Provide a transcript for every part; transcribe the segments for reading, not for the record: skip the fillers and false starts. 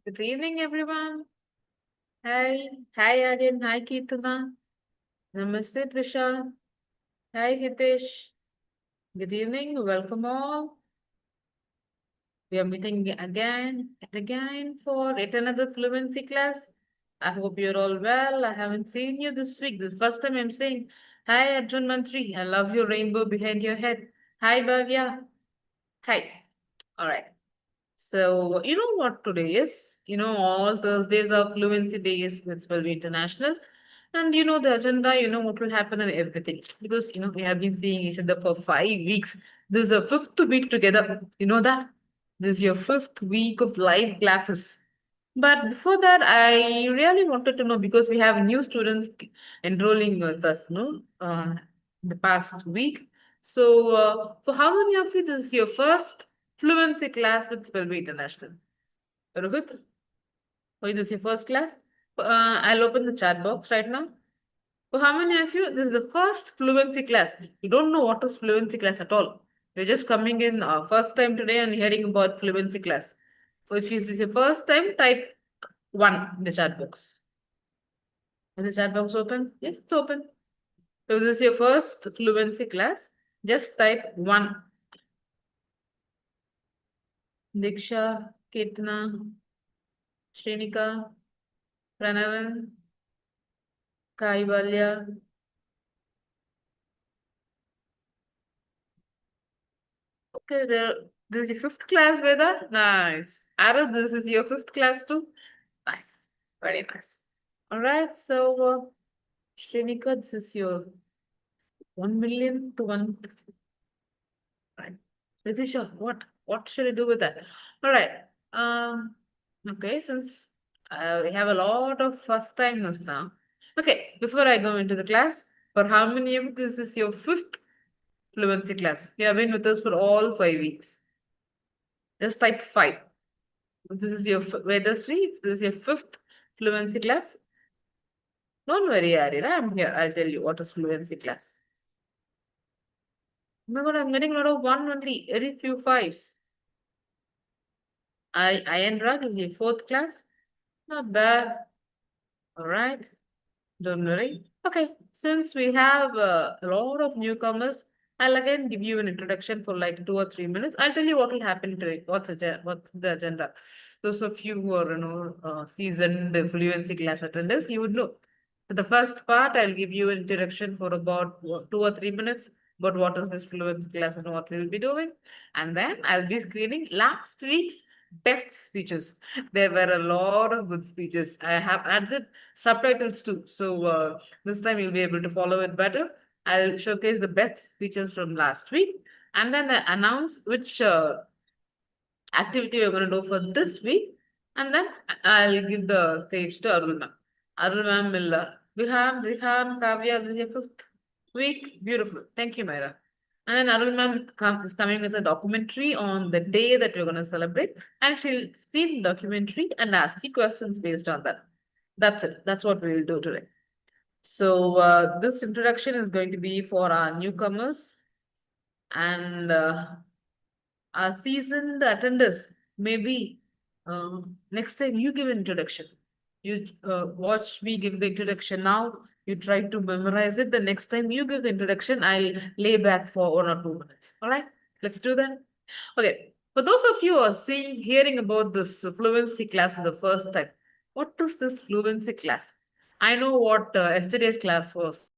Good evening, everyone. Hi. Hi, Aryan. Hi, Kirtana. Namaste, Trisha. Hi, Hitesh. Good evening. Welcome all. We are meeting again and again for yet another fluency class. I hope you're all well. I haven't seen you this week. This first time I'm saying, hi, Arjun Mantri. I love your rainbow behind your head. Hi, Bhavya. Hi. All right. So, you know what today is? All Thursdays are Fluency Days, which will be international. And you know the agenda, you know what will happen and everything. Because, we have been seeing each other for 5 weeks. This is a fifth week together. You know that? This is your fifth week of live classes. But before that, I really wanted to know because we have new students enrolling with us, no? The past week. So, for how many of you this is your first fluency class with Spellway International? Rohit, for you this is your first class? I'll open the chat box right now. For how many of you this is the first fluency class? You don't know what is fluency class at all. You're just coming in first time today and hearing about fluency class. So if this is your first time, type one in the chat box. Is the chat box open? Yes, it's open. So this is your first fluency class. Just type one. Diksha, Ketna, Shrenika, Pranavan, Kaivalya. Okay, this is your fifth class, Veda. Nice. Arrow, this is your fifth class too. Nice. Very nice. All right. So, Shrenika, this is your 1 million to 1. Right. Ritisha, what should I do with that? All right. Okay, since we have a lot of first timers now. Okay, before I go into the class, for how many of you this is your fifth fluency class? You have been with us for all 5 weeks. Just type five. This is your Vedasri. This is your fifth fluency class. Don't worry, Arira. I'm here. I'll tell you what is fluency class. Oh my God, I'm getting a lot of one only. Very few fives. Iron Drug is your fourth class. Not bad. All right. Don't worry. Okay. Since we have a lot of newcomers, I'll again give you an introduction for like 2 or 3 minutes. I'll tell you what will happen today. What's the agenda? Those of you who are seasoned fluency class attenders, you would know. So the first part, I'll give you an introduction for about 2 or 3 minutes about what is this fluency class and what we'll be doing, and then I'll be screening last week's best speeches. There were a lot of good speeches. I have added subtitles too. So this time you'll be able to follow it better. I'll showcase the best speeches from last week and then I announce which activity we're going to do for this week. And then I'll give the stage to Arul ma'am. Arul ma'am will, Rihan, Kavya, this is your fifth week. Beautiful. Thank you, Myra. And then Arul ma'am is coming with a documentary on the day that we're going to celebrate. And she'll see the documentary and ask you questions based on that. That's it. That's what we will do today. So this introduction is going to be for our newcomers and our seasoned attenders. Maybe next time you give an introduction. You watch me give the introduction now. You try to memorize it. The next time you give the introduction, I'll lay back for 1 or 2 minutes. All right, let's do that. Okay. For those of you who are hearing about this fluency class for the first time, what is this fluency class? I know what yesterday's class was.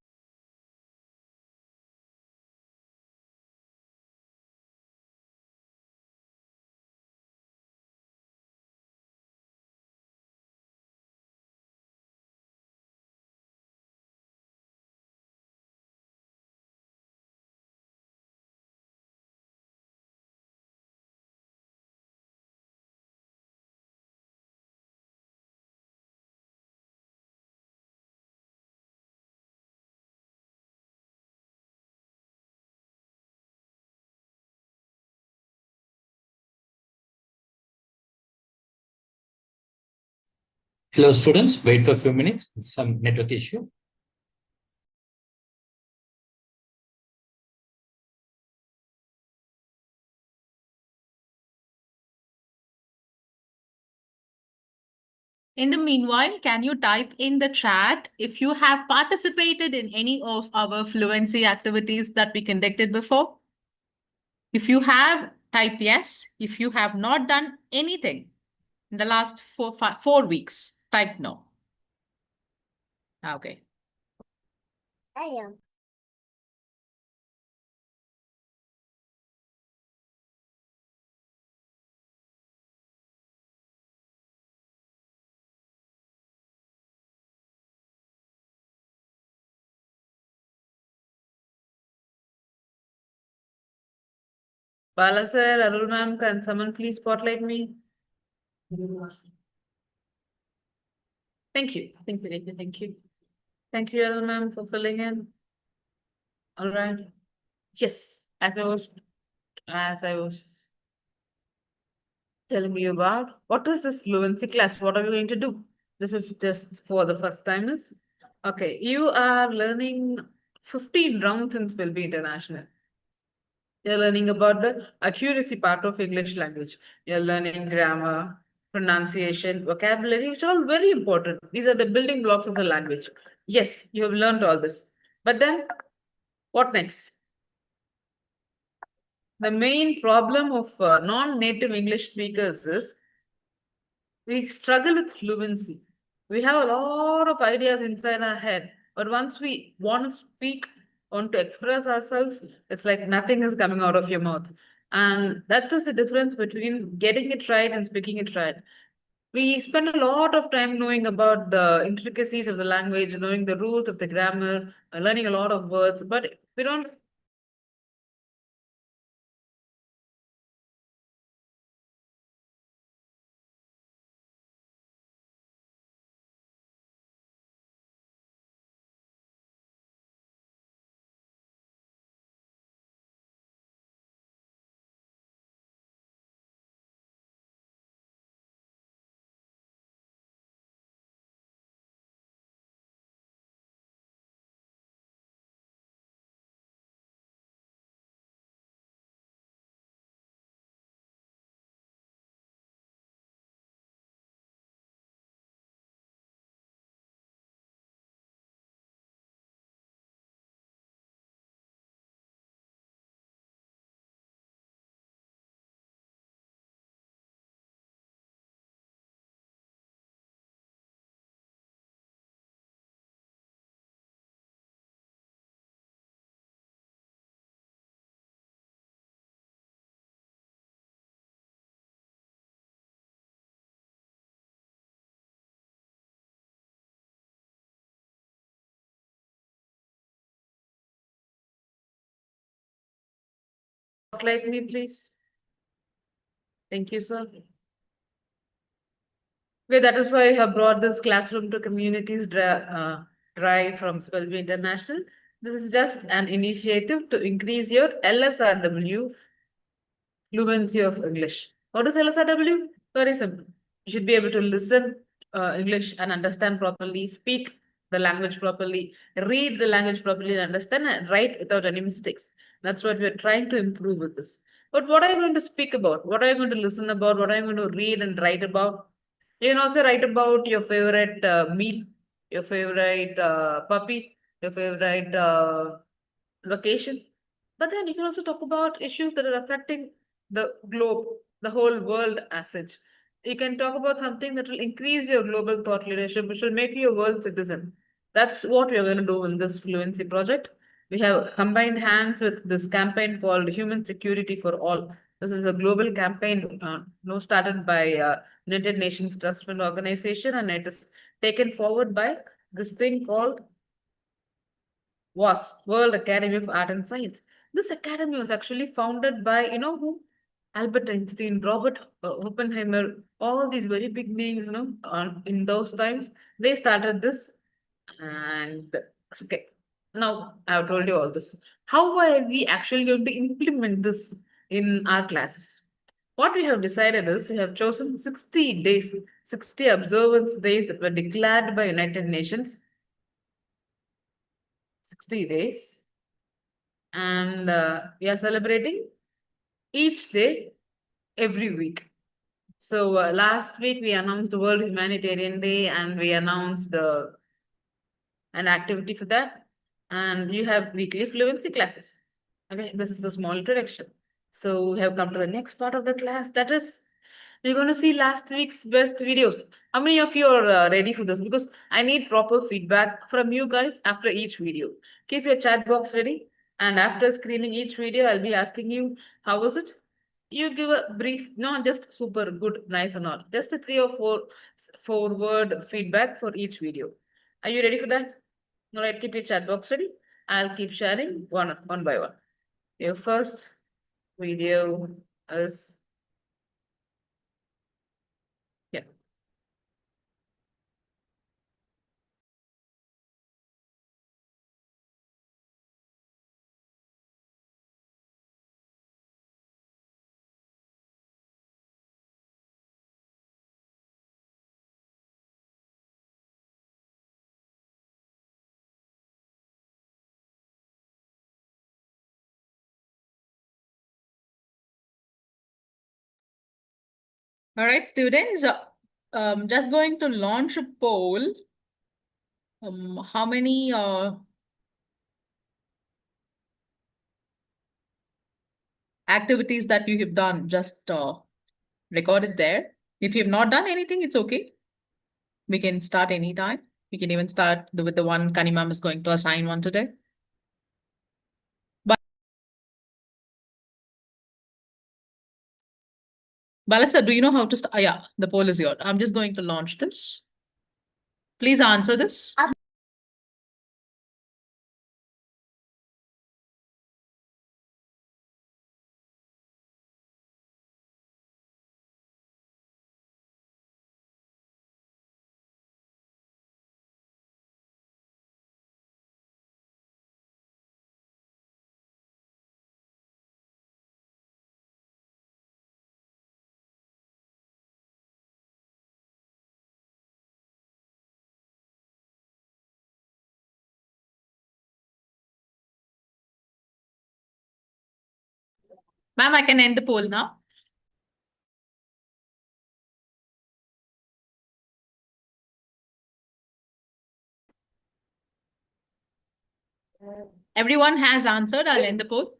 Hello, students. Wait for a few minutes. Some network issue. In the meanwhile, can you type in the chat if you have participated in any of our fluency activities that we conducted before? If you have, type yes. If you have not done anything in the last 4 weeks, type no. Okay. I am. Bala sir, Arul ma'am, can someone please spotlight me? Thank you. Thank you. Thank you. Thank you. Thank you, Arul ma'am, for filling in. All right. Yes, as I was telling you about, what is this fluency class? What are we going to do? This is just for the first timers. Okay, you are learning 15 rounds in Spellby International. You're learning about the accuracy part of English language. You're learning grammar, pronunciation, vocabulary, which are all very important. These are the building blocks of the language. Yes, you have learned all this. But then, what next? The main problem of non-native English speakers is we struggle with fluency. We have a lot of ideas inside our head, but once we want to speak, want to express ourselves, it's like nothing is coming out of your mouth. And that is the difference between getting it right and speaking it right. We spend a lot of time knowing about the intricacies of the language, knowing the rules of the grammar, learning a lot of words, but we don't spotlight me, please. Thank you, sir. Okay, that is why I have brought this classroom to communities drive from Spelby International. This is just an initiative to increase your LSRW, fluency of English. What is LSRW? Very simple. You should be able to listen English and understand properly, speak the language properly, read the language properly, and understand and write without any mistakes. That's what we're trying to improve with this. But what are you going to speak about? What are you going to listen about? What are you going to read and write about? You can also write about your favorite meal, your favorite puppy, your favorite vacation. But then you can also talk about issues that are affecting the globe, the whole world as such. You can talk about something that will increase your global thought leadership, which will make you a world citizen. That's what we're going to do in this fluency project. We have combined hands with this campaign called Human Security for All. This is a global campaign started by United Nations Trust Fund Organization, and it is taken forward by this thing called World Academy of Art and Science. This academy was actually founded by, you know who? Albert Einstein, Robert Oppenheimer, all these very big names, in those times, they started this. And okay, now I've told you all this. How are we actually going to implement this in our classes? What we have decided is we have chosen 60 days, 60 observance days that were declared by United Nations. 60 days. And we are celebrating each day every week. So last week we announced the World Humanitarian Day and we announced an activity for that. And you have weekly fluency classes. Okay, this is the small introduction. So we have come to the next part of the class. That is, we're going to see last week's best videos. How many of you are ready for this? Because I need proper feedback from you guys after each video. Keep your chat box ready. And after screening each video, I'll be asking you, how was it? You give a brief, not just super good, nice or not, just a 3 or 4 word feedback for each video. Are you ready for that? All right, keep your chat box ready. I'll keep sharing one by one. Your first video is, yeah. All right, students, just going to launch a poll. How many activities that you have done, just record it there. If you have not done anything, it's okay. We can start anytime. We can even start with the one Kanimam is going to assign one today. Balasa, do you know how to start? Yeah, the poll is yours. I'm just going to launch this. Please answer this. Ma'am, I can end the poll now. Everyone has answered. I'll end the poll.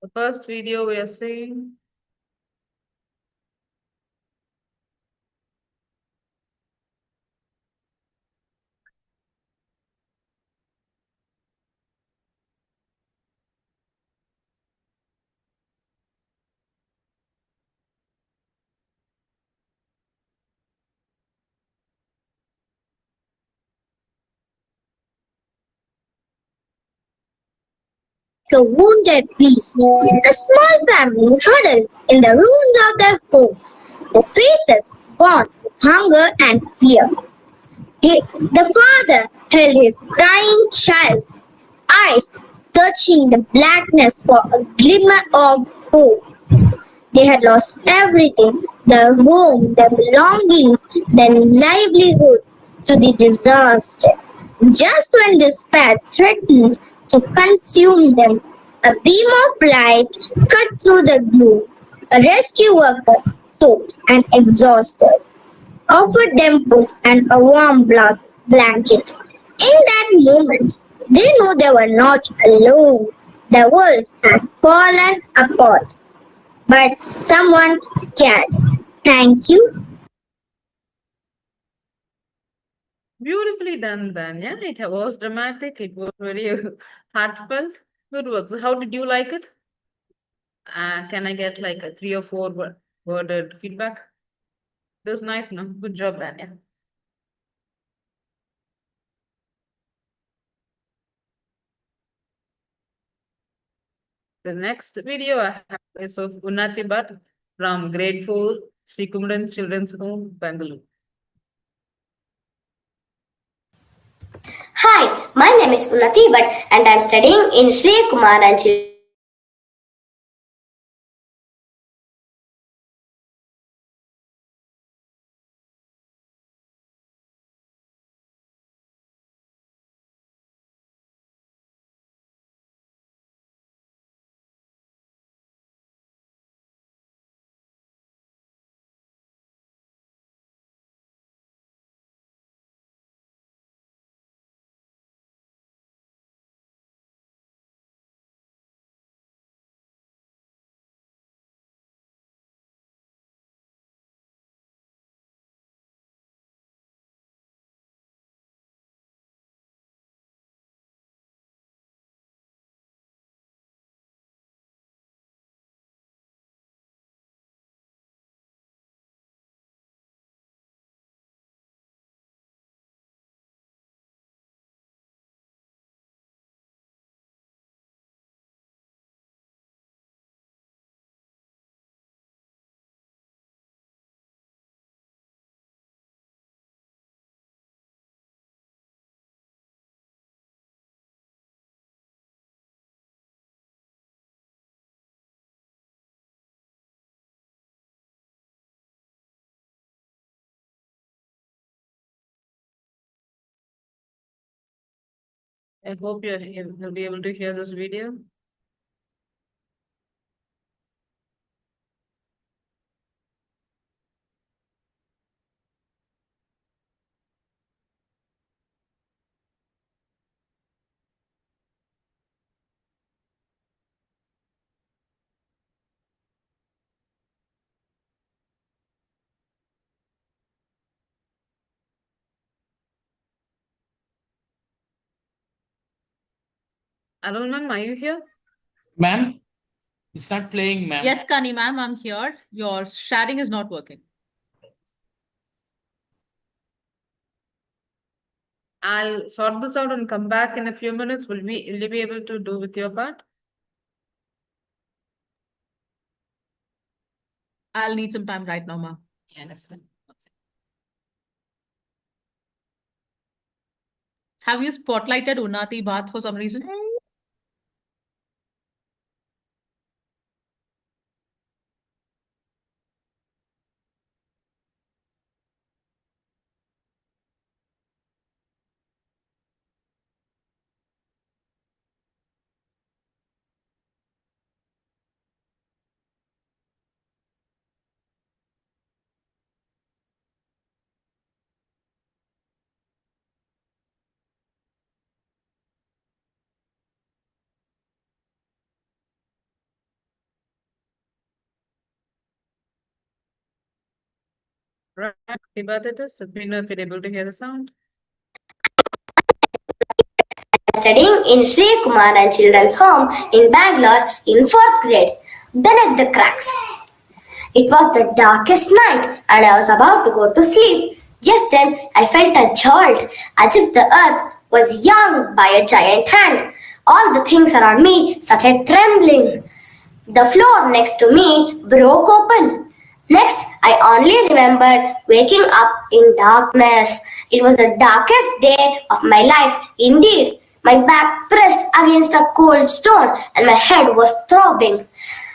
The first video we are seeing. A wounded beast. A small family huddled in the ruins of their home, their faces gaunt with hunger and fear. The father held his crying child, his eyes searching the blackness for a glimmer of hope. They had lost everything, their home, their belongings, their livelihood to the disaster. Just when despair threatened to consume them, a beam of light cut through the gloom. A rescue worker, soaked and exhausted, offered them food and a warm blanket. In that moment, they knew they were not alone. The world had fallen apart, but someone cared. Thank you. Beautifully done, Danya. It was dramatic. It was very heartfelt. Good work. So how did you like it? Can I get like a 3 or 4 worded feedback? That was nice, no? Good job, Danya. The next video I have is of Unnati Bhatt from grade 4, Sri Kumran's Children's Home, Bangalore. Hi, my name is Unnati Bhatt and I am studying in Sri Kumar and I hope you'll be able to hear this video. Hello, ma'am, are you here? Ma'am, it's not playing, ma'am. Yes, Kani ma'am, I'm here. Your sharing is not working. I'll sort this out and come back in a few minutes. Will you be able to do with your part? I'll need some time right now, ma'am. I understand. Have you spotlighted Unnati Bhatt for some reason? Right, about it is. Let me know if you're able to hear the sound. studying in Sri Kumar and Children's Home in Bangalore in 4th grade. Beneath the cracks. It was the darkest night and I was about to go to sleep. Just then I felt a jolt as if the earth was young by a giant hand. All the things around me started trembling. The floor next to me broke open. Next, I only remembered waking up in darkness. It was the darkest day of my life, indeed. My back pressed against a cold stone and my head was throbbing.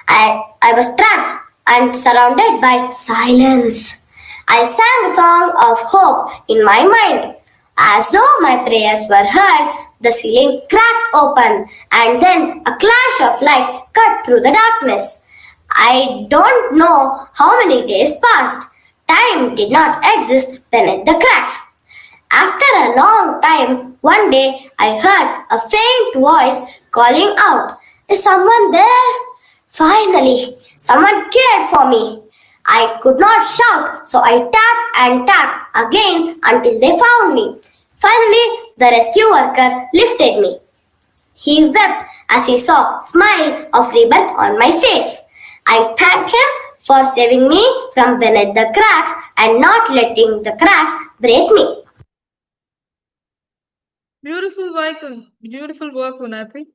I was trapped and surrounded by silence. I sang a song of hope in my mind. As though my prayers were heard, the ceiling cracked open and then a clash of light cut through the darkness. I don't know how many days passed. Time did not exist beneath the cracks. After a long time, one day I heard a faint voice calling out, "Is someone there?" Finally, someone cared for me. I could not shout, so I tapped and tapped again until they found me. Finally, the rescue worker lifted me. He wept as he saw smile of rebirth on my face. I thanked him for saving me from beneath the cracks and not letting the cracks break me. Beautiful work, Unnati.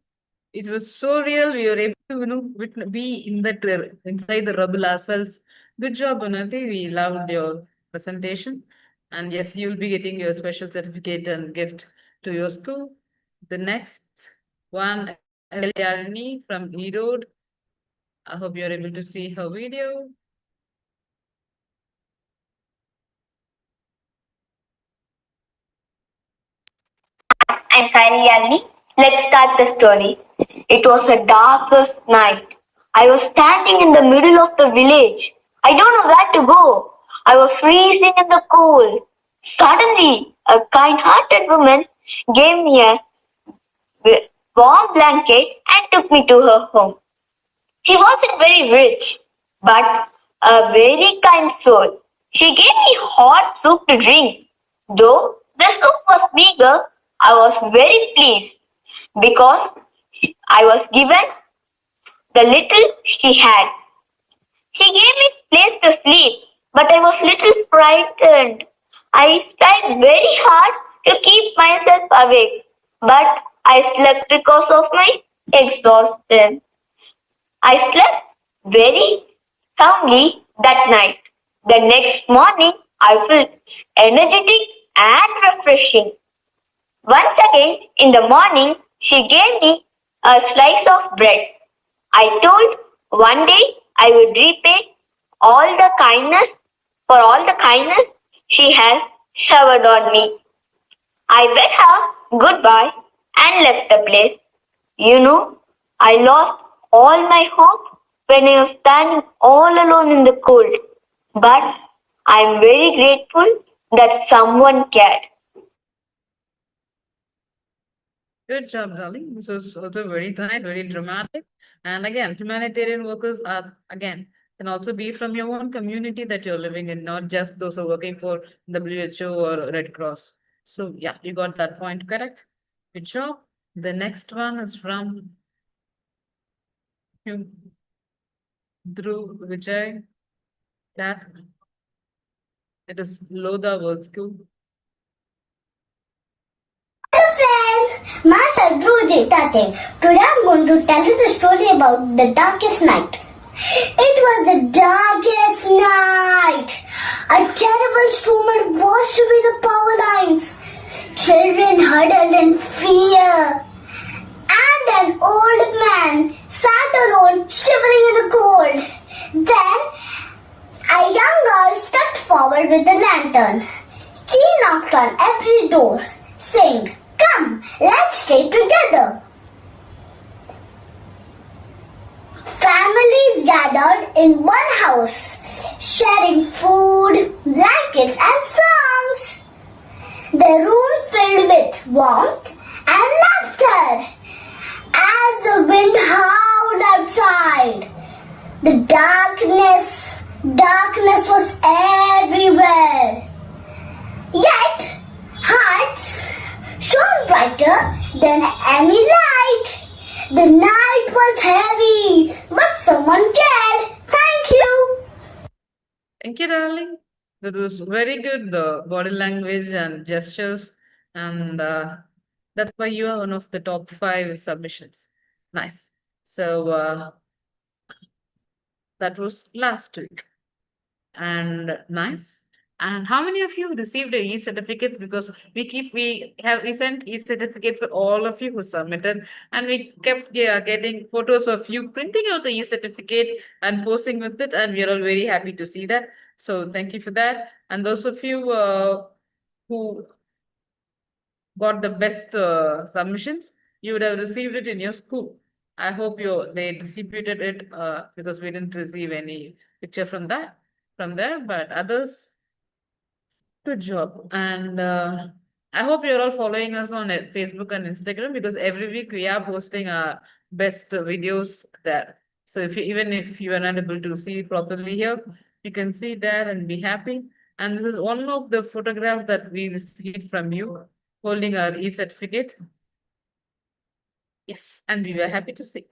It was so real. We were able to, be in that inside the rubble ourselves. Good job, Unnati. We loved your presentation. And yes, you'll be getting your special certificate and gift to your school. The next one, Eliani from Erode. I hope you're able to see her video. And finally, let's start the story. It was a darkest night. I was standing in the middle of the village. I don't know where to go. I was freezing in the cold. Suddenly, a kind-hearted woman gave me a warm blanket and took me to her home. She wasn't very rich, but a very kind soul. She gave me hot soup to drink. Though the soup was meager, I was very pleased because I was given the little she had. She gave me place to sleep, but I was little frightened. I tried very hard to keep myself awake, but I slept because of my exhaustion. I slept very soundly that night. The next morning, I felt energetic and refreshing. Once again, in the morning, she gave me a slice of bread. I told one day I would repay all the kindness for all the kindness she has showered on me. I bid her goodbye and left the place. You know, I lost all my hope when I was standing all alone in the cold. But I am very grateful that someone cared. Good job, darling. This was also very nice, very dramatic. And again, humanitarian workers are, again, can also be from your own community that you're living in, not just those who are working for WHO or Red Cross. So yeah, you got that point correct. Good job. The next one is from Dhruv Vijay. That it is Lodha World School. Hello friends, myself Dhruv Tate. Today I'm going to tell you the story about the darkest night. It was the darkest night. A terrible storm had washed away the power lines. Children huddled in fear. And an old man sat alone, shivering in the cold. Then a young girl stepped forward with a lantern. She knocked on every door, saying, "Come, let's stay together." Families gathered in one house, sharing food, blankets, and songs. The room filled with warmth and laughter as the wind howled outside. The darkness was everywhere. Yet, hearts shone brighter than any light. The night was heavy, but someone cared. Thank you. Thank you, darling. That was very good body language and gestures, and that's why you are one of the top 5 submissions. Nice. So that was last week, and nice. And how many of you received the e-certificates? Because we sent e-certificates for all of you who submitted, and we kept getting photos of you printing out the e-certificate and posting with it, and we are all very happy to see that. So thank you for that. And those of you who got the best submissions, you would have received it in your school. I hope they distributed it because we didn't receive any picture from there, but others. Good job. And I hope you're all following us on Facebook and Instagram, because every week we are posting our best videos there. So even if you are not able to see properly here, you can see there and be happy. And this is one of the photographs that we received from you holding our e-certificate. Yes, and we were happy to see.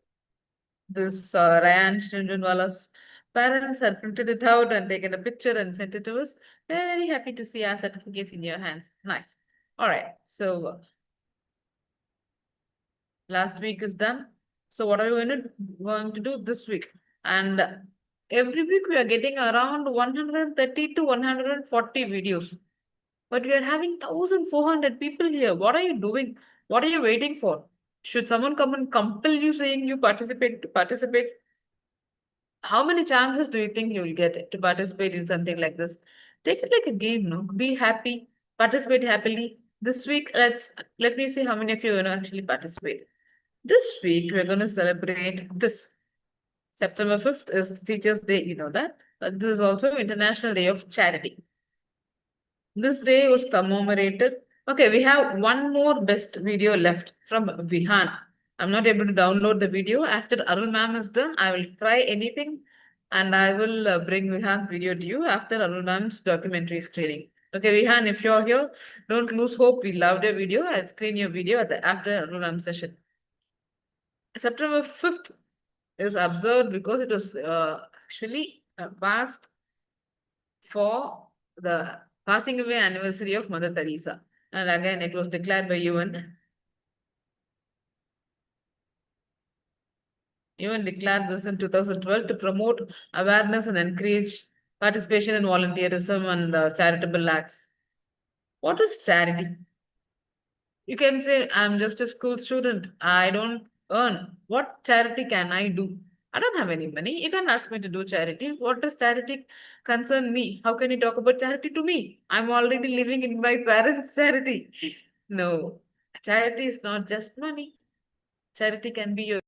This Ryan Shinjunwala's parents had printed it out and taken a picture and sent it to us. Very happy to see our certificates in your hands. Nice. All right. So last week is done. So what are we going to do this week? And every week we are getting around 130 to 140 videos. But we are having 1,400 people here. What are you doing? What are you waiting for? Should someone come and compel you saying you participate to participate? How many chances do you think you will get to participate in something like this? Take it like a game, no? Be happy, participate happily. This week, let me see how many of you are going to actually participate. This week, we're going to celebrate this. September 5th is Teachers' Day, you know that. But this is also International Day of Charity. This day was commemorated. Okay, we have one more best video left from Vihan. I'm not able to download the video. After Arul ma'am is done, I will try anything and I will bring Vihan's video to you after Arul ma'am's documentary screening. Okay, Vihan, if you're here, don't lose hope. We loved your video. I'll screen your video after Arul ma'am's session. September 5th is observed because it was actually passed for the passing away anniversary of Mother Teresa. And again, it was declared by UN. UN declared this in 2012 to promote awareness and encourage participation in volunteerism and charitable acts. What is charity? You can say, I'm just a school student. I don't earn. What charity can I do? I don't have any money. You can ask me to do charity. What does charity concern me? How can you talk about charity to me? I'm already living in my parents' charity. No, charity is not just money. Charity can be your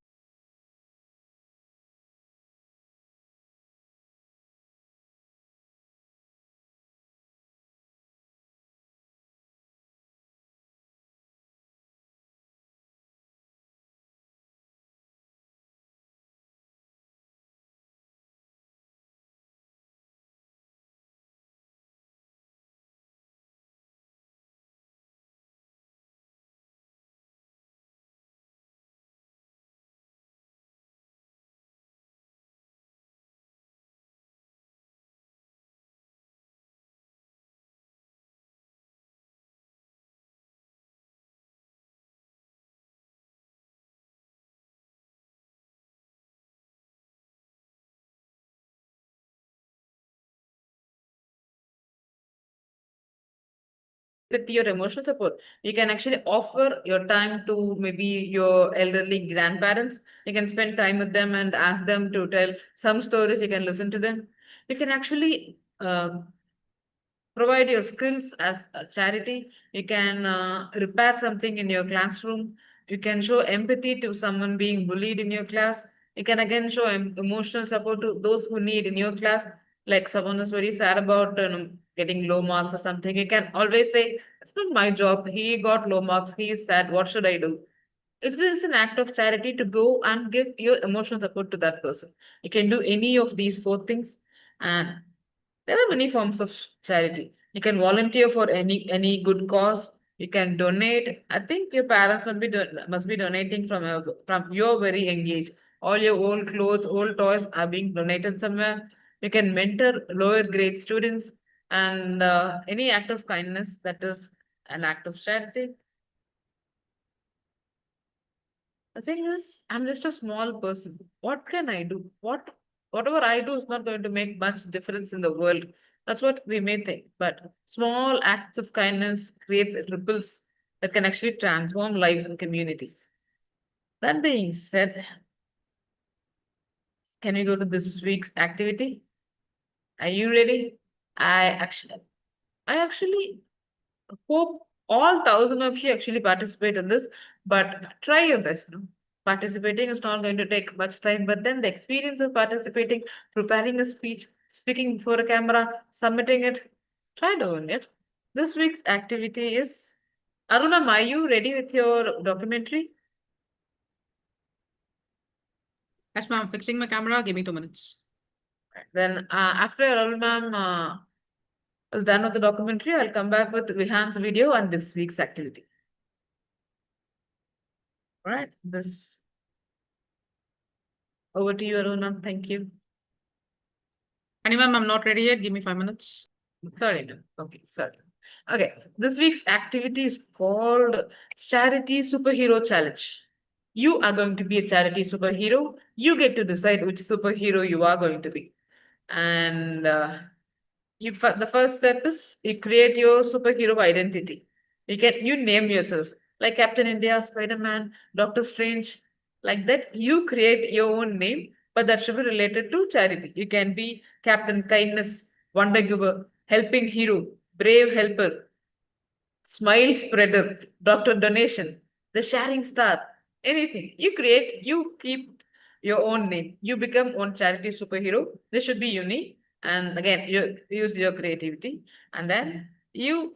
with your emotional support. You can actually offer your time to maybe your elderly grandparents. You can spend time with them and ask them to tell some stories. You can listen to them. You can actually provide your skills as a charity. You can repair something in your classroom. You can show empathy to someone being bullied in your class. You can again show emotional support to those who need in your class, like someone is very sad about getting low marks or something. You can always say, it's not my job. He got low marks. He is sad. What should I do? It is an act of charity to go and give your emotional support to that person. You can do any of these four things, and there are many forms of charity. You can volunteer for any good cause. You can donate. I think your parents must be donating from your very young age. All your old clothes, old toys are being donated somewhere. You can mentor lower grade students, and any act of kindness that is an act of charity. The thing is, I'm just a small person. What can I do? Whatever I do is not going to make much difference in the world. That's what we may think. But small acts of kindness create ripples that can actually transform lives and communities. That being said, can we go to this week's activity? Are you ready? I actually hope all 1,000 of you actually participate in this, but try your best. No? Participating is not going to take much time, but then the experience of participating, preparing a speech, speaking before a camera, submitting it, try doing it. This week's activity is Aruna, are you ready with your documentary? Yes, ma'am. Fixing my camera. Give me 2 minutes. Then after Aruna ma'am is done with the documentary, I'll come back with Vihan's video and this week's activity. All right, this over to you, Aruna. Thank you. Annie, ma'am, I'm not ready yet. Give me 5 minutes. Sorry, no. Okay, sorry. Okay, this week's activity is called Charity Superhero Challenge. You are going to be a charity superhero. You get to decide which superhero you are going to be. And the first step is you create your superhero identity. You name yourself like Captain India, Spider-Man, Doctor Strange, like that. You create your own name, but that should be related to charity. You can be Captain Kindness, Wonder Giver, Helping Hero, Brave Helper, Smile Spreader, Doctor Donation, the Sharing Star, anything. You keep your own name. You become one charity superhero. This should be unique. And again, you use your creativity. And then you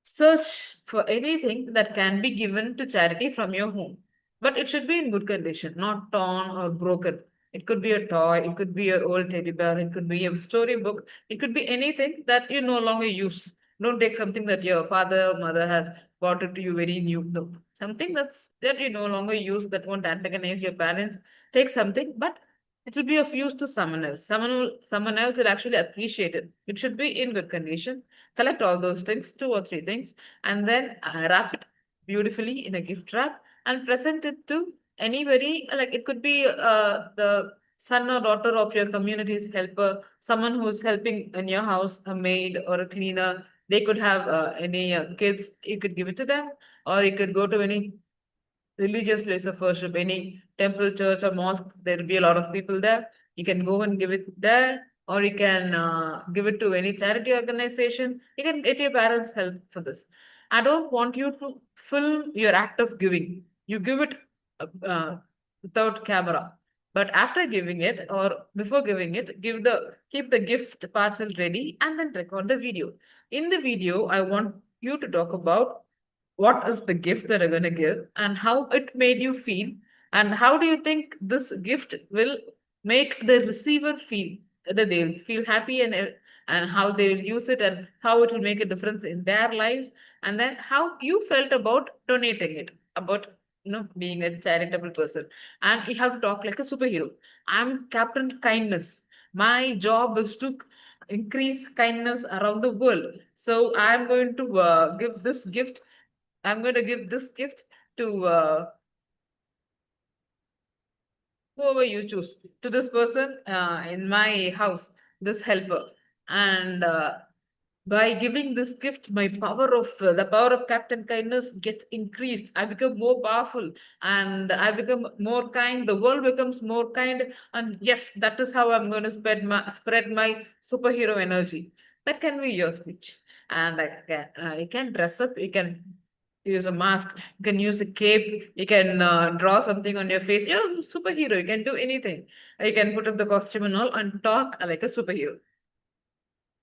search for anything that can be given to charity from your home. But it should be in good condition, not torn or broken. It could be a toy, it could be your old teddy bear, it could be a storybook, it could be anything that you no longer use. Don't take something that your father or mother has bought it to you very new. No. Something that you no longer use that won't antagonize your parents. Take something, but it will be of use to someone else. Someone else will actually appreciate it. It should be in good condition. Collect all those things, two or three things, and then wrap it beautifully in a gift wrap and present it to anybody. Like it could be the son or daughter of your community's helper, someone who's helping in your house, a maid or a cleaner. They could have any kids. You could give it to them, or you could go to any religious place of worship, any temple, church, or mosque. There will be a lot of people there. You can go and give it there, or you can give it to any charity organization. You can get your parents' help for this. I don't want you to film your act of giving. You give it without camera. But after giving it or before giving it, keep the gift parcel ready and then record the video. In the video, I want you to talk about what is the gift that you're going to give and how it made you feel, and how do you think this gift will make the receiver feel, that they'll feel happy, and how they will use it and how it will make a difference in their lives, and then how you felt about donating it, about being a charitable person. And you have to talk like a superhero. I'm Captain Kindness. My job is to increase kindness around the world, so I'm going to give this gift. I'm going to give this gift to whoever you choose, to this person in my house, this helper. And by giving this gift, my power of the power of Captain Kindness gets increased. I become more powerful and I become more kind. The world becomes more kind. And yes, that is how I'm going to spread my superhero energy. That can be your speech. And you can dress up, you can use a mask, you can use a cape, you can draw something on your face. You're a superhero, you can do anything. You can put up the costume and all and talk like a superhero.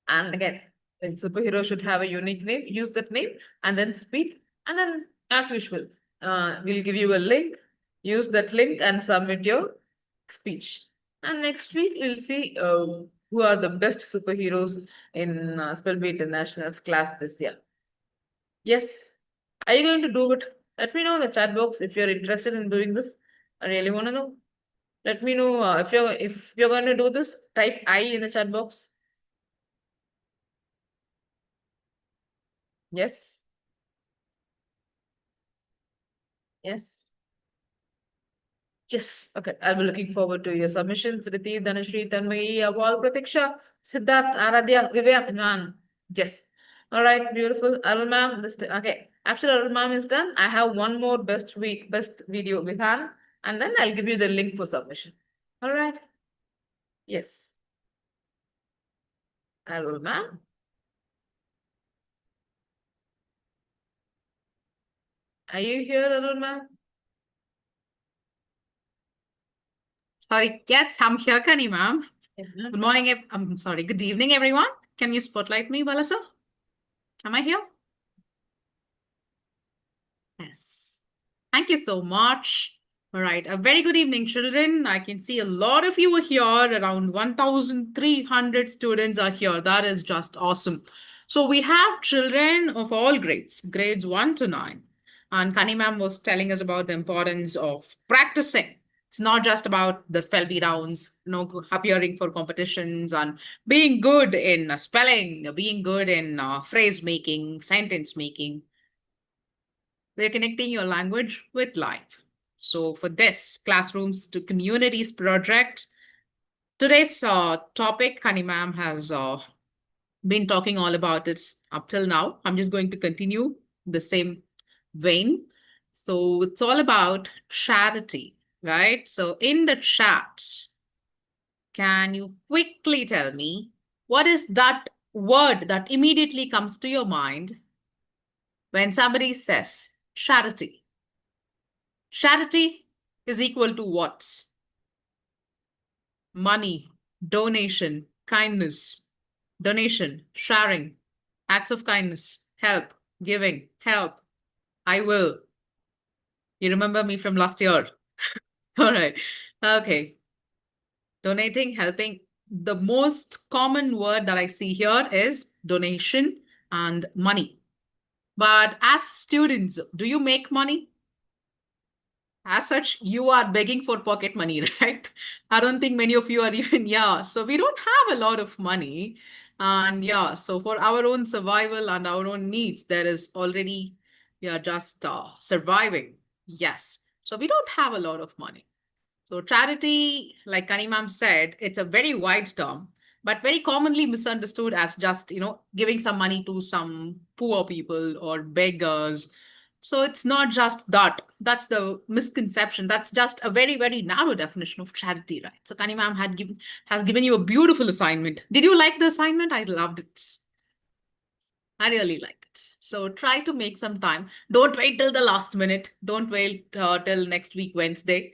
And again, a superhero should have a unique name, use that name, and then speak. And then, as usual, we'll give you a link, use that link and submit your speech. And next week, we'll see who are the best superheroes in Spellbee International's class this year. Yes. Are you going to do it? Let me know in the chat box if you're interested in doing this. I really want to know. Let me know if you're going to do this. Type I in the chat box. Yes. Yes. Yes. Okay. I'll be looking forward to your submissions. Riti, Dhanashri, Tanmay, Aval, Pratiksha, Siddharth, Aradhya, Vivek, Nan. Yes. All right. Beautiful. Arul ma'am. Okay. After Arul ma'am is done, I have one more best video with Han, and then I'll give you the link for submission. All right. Yes. Arul ma'am. Are you here, Arul ma'am? Sorry. Yes, I'm here, Kani ma'am. Yes, ma'am. Good morning. I'm sorry. Good evening, everyone. Can you spotlight me, Balasa? Am I here? Yes. Thank you so much. All right. A very good evening, children. I can see a lot of you are here. Around 1,300 students are here. That is just awesome. So we have children of all grades, grades 1 to 9. And Kani ma'am was telling us about the importance of practicing. It's not just about the spell bee rounds, appearing for competitions and being good in spelling, being good in phrase making, sentence making. We're connecting your language with life. So for this Classrooms to Communities project, Today's topic, Kani ma'am has been talking all about it up till now. I'm just going to continue the same vein. So it's all about charity, right? So in the chat, can you quickly tell me what is that word that immediately comes to your mind when somebody says charity? Charity is equal to what? Money, donation, kindness, donation, sharing, acts of kindness, help, giving, help. I will. You remember me from last year. All right. Okay. Donating, helping. The most common word that I see here is donation and money. But as students, do you make money? As such, you are begging for pocket money, right? I don't think many of you are even, yeah. So we don't have a lot of money. And yeah, so for our own survival and our own needs, there is already, we are just surviving. Yes. So we don't have a lot of money. So charity, like Kani ma'am said, it's a very wide term, but very commonly misunderstood as just, giving some money to some poor people or beggars. So it's not just that. That's the misconception. That's just a very, very narrow definition of charity, right? So Kani ma'am has given you a beautiful assignment. Did you like the assignment? I loved it. I really liked it. So try to make some time. Don't wait till the last minute. Don't wait till next week, Wednesday.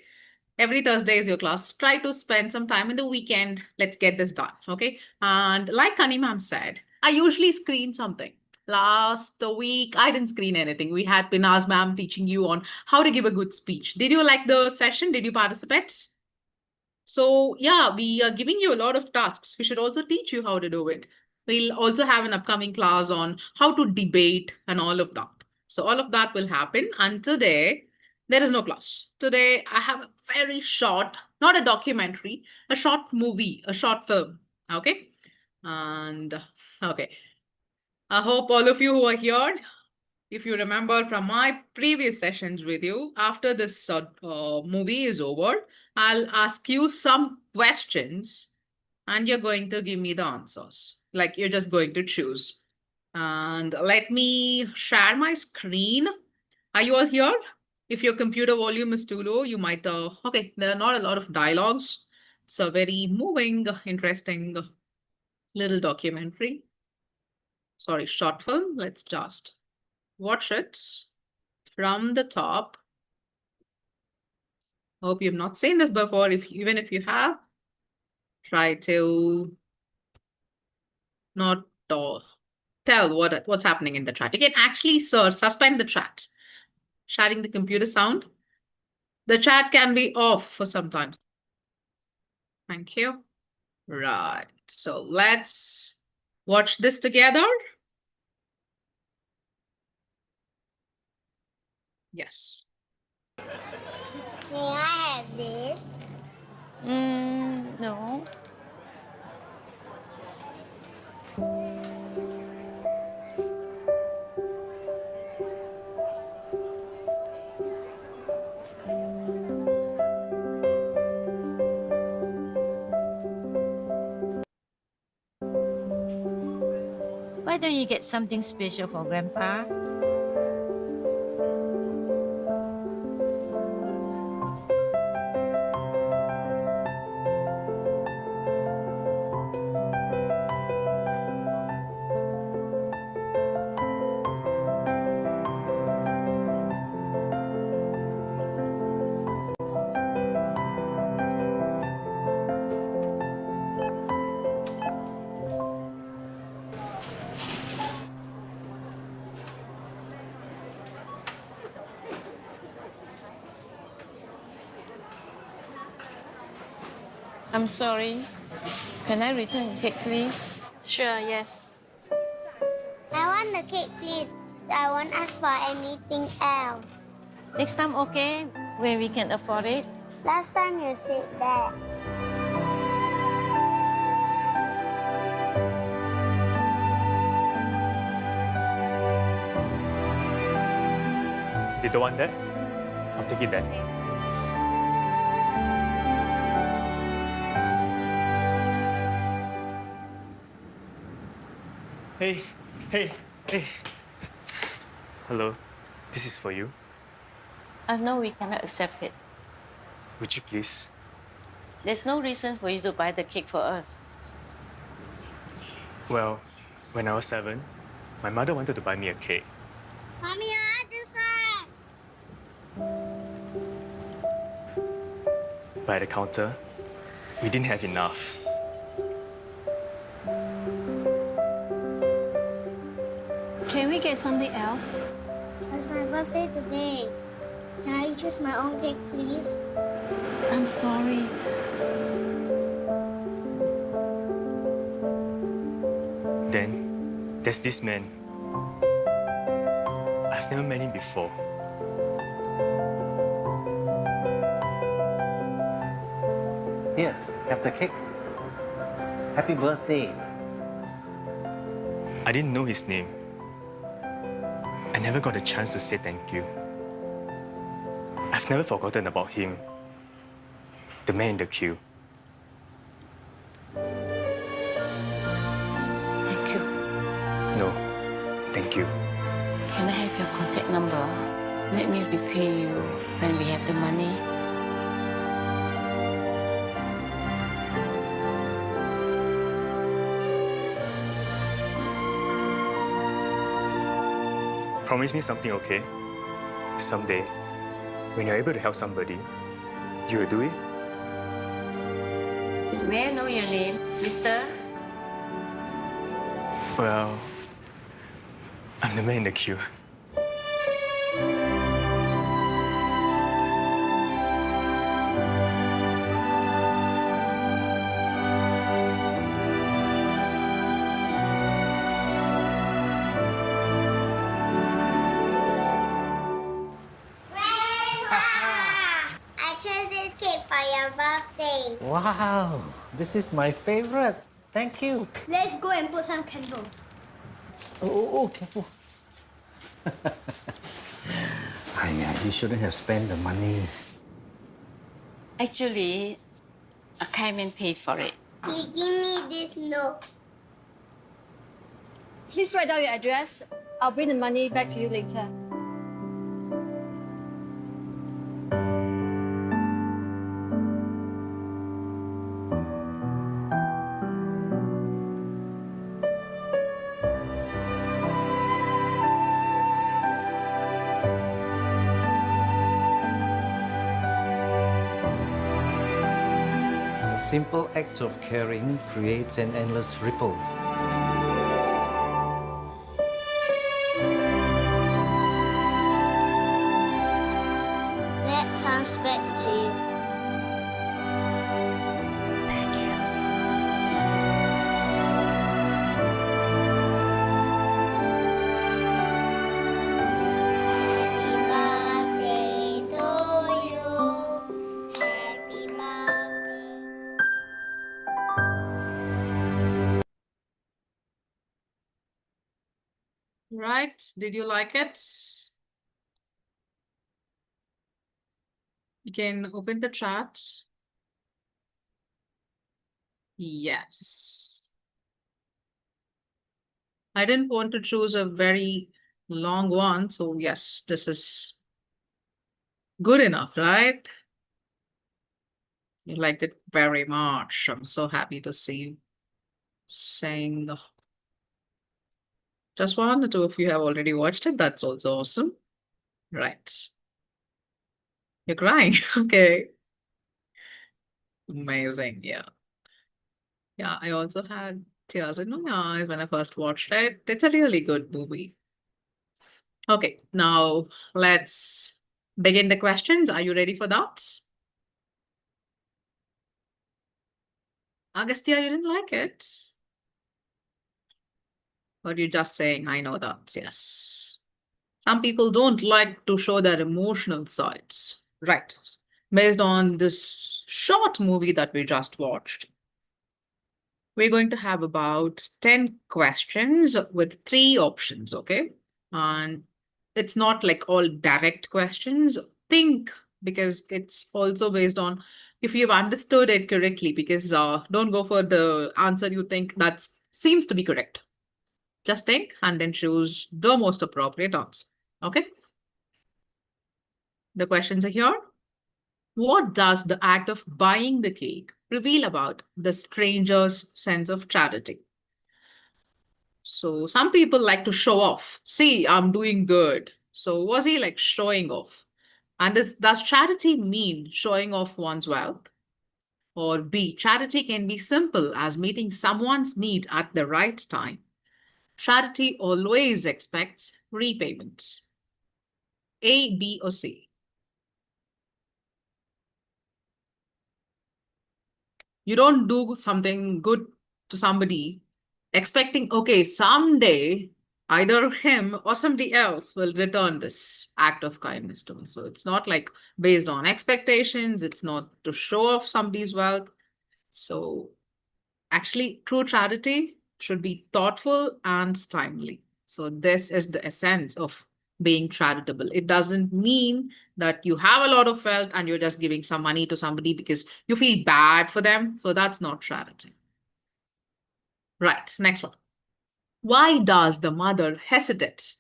Every Thursday is your class. Try to spend some time in the weekend. Let's get this done. Okay. And like Kani ma'am said, I usually screen something. Last week, I didn't screen anything. We had Pinaz ma'am teaching you on how to give a good speech. Did you like the session? Did you participate? So yeah, we are giving you a lot of tasks. We should also teach you how to do it. We'll also have an upcoming class on how to debate and all of that. So all of that will happen. And today, there is no class. Today, I have a very short, not a documentary, a short movie, a short film. Okay. And okay. I hope all of you who are here, if you remember from my previous sessions with you, after this movie is over, I'll ask you some questions and you're going to give me the answers. Like you're just going to choose. And let me share my screen. Are you all here? If your computer volume is too low, you might, okay, there are not a lot of dialogues. It's a very moving, interesting little documentary. Sorry, short film. Let's just watch it from the top. Hope you've not seen this before. Even if you have, try to not tell what's happening in the chat. You can actually suspend the chat. Sharing the computer sound. The chat can be off for some time. Thank you. Right. So let's watch this together. Yes. May I have this? No. Why don't you get something special for Grandpa? I'm sorry. Can I return the cake, please? Sure, yes. I want the cake, please. I won't ask for anything else. Next time, okay? When we can afford it. Last time you said that. You don't want this? I'll take it then. Hey, hey. Hello, this is for you. No, we cannot accept it. Would you please? There's no reason for you to buy the cake for us. Well, when I was 7, my mother wanted to buy me a cake. Mommy, I decide. But at the counter, we didn't have enough. Can we get something else? It's my birthday today. Can I choose my own cake, please? I'm sorry. Then, there's this man. I've never met him before. Here, have the cake. Happy birthday. I didn't know his name. I never got a chance to say thank you. I've never forgotten about him. The man in the queue. Thank you. No, thank you. Can I have your contact number? Let me repay you when we have the money. Promise me something, okay? Someday, when you're able to help somebody, you will do it? May I know your name, mister? Well, I'm the man in the queue. I chose this cake for your birthday. Wow, this is my favorite. Thank you. Let's go and put some candles. Oh, careful. You shouldn't have spent the money. Actually, a Kaiman paid for it. He give me this note. Please write down your address. I'll bring the money back to you later. A simple act of caring creates an endless ripple. That comes back to you. Thank you. Happy birthday to you. Happy birthday. Right? Did you like it? You can open the chat. Yes. I didn't want to choose a very long one, so yes, this is good enough, right? You liked it very much. I'm so happy to see you saying just one or two of you have already watched it. That's also awesome. Right. You're crying. Okay. Amazing. Yeah. Yeah, I also had tears in my eyes when I first watched it. It's a really good movie. Okay, now let's begin the questions. Are you ready for that? Agastya, you didn't like it? Or you're just saying, I know that, yes. Some people don't like to show their emotional sides. Right. Based on this short movie that we just watched, we're going to have about 10 questions with 3 options, okay? And it's not like all direct questions. Think, because it's also based on if you've understood it correctly, because don't go for the answer you think that seems to be correct. Just think and then choose the most appropriate answer. Okay? The questions are here. What does the act of buying the cake reveal about the stranger's sense of charity? So some people like to show off. See, I'm doing good. So was he like showing off? And does charity mean showing off one's wealth? Or B, charity can be simple as meeting someone's need at the right time. Charity always expects repayments. A, B, or C? You don't do something good to somebody expecting, okay, someday either him or somebody else will return this act of kindness to me. So it's not like based on expectations, it's not to show off somebody's wealth. So actually, true charity should be thoughtful and timely. So this is the essence of being charitable. It doesn't mean that you have a lot of wealth and you're just giving some money to somebody because you feel bad for them. So that's not charity. Right, next one. Why does the mother hesitate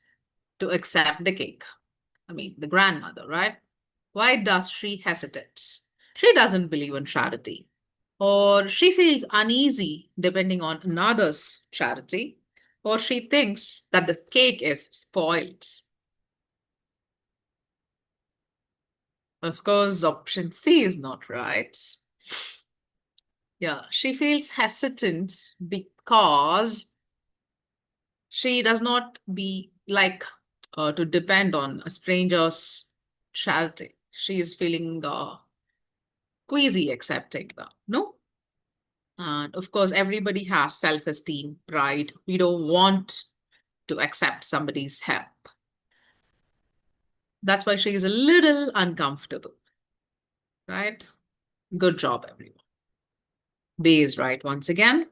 to accept the cake? I mean, the grandmother, right? Why does she hesitate? She doesn't believe in charity, or she feels uneasy depending on another's charity, or she thinks that the cake is spoiled. Of course, option C is not right. Yeah, she feels hesitant because she does not like to depend on a stranger's charity. She is feeling queasy accepting that. No? And of course, everybody has self-esteem, pride. We don't want to accept somebody's help. That's why she is a little uncomfortable, right? Good job, everyone. B is right once again.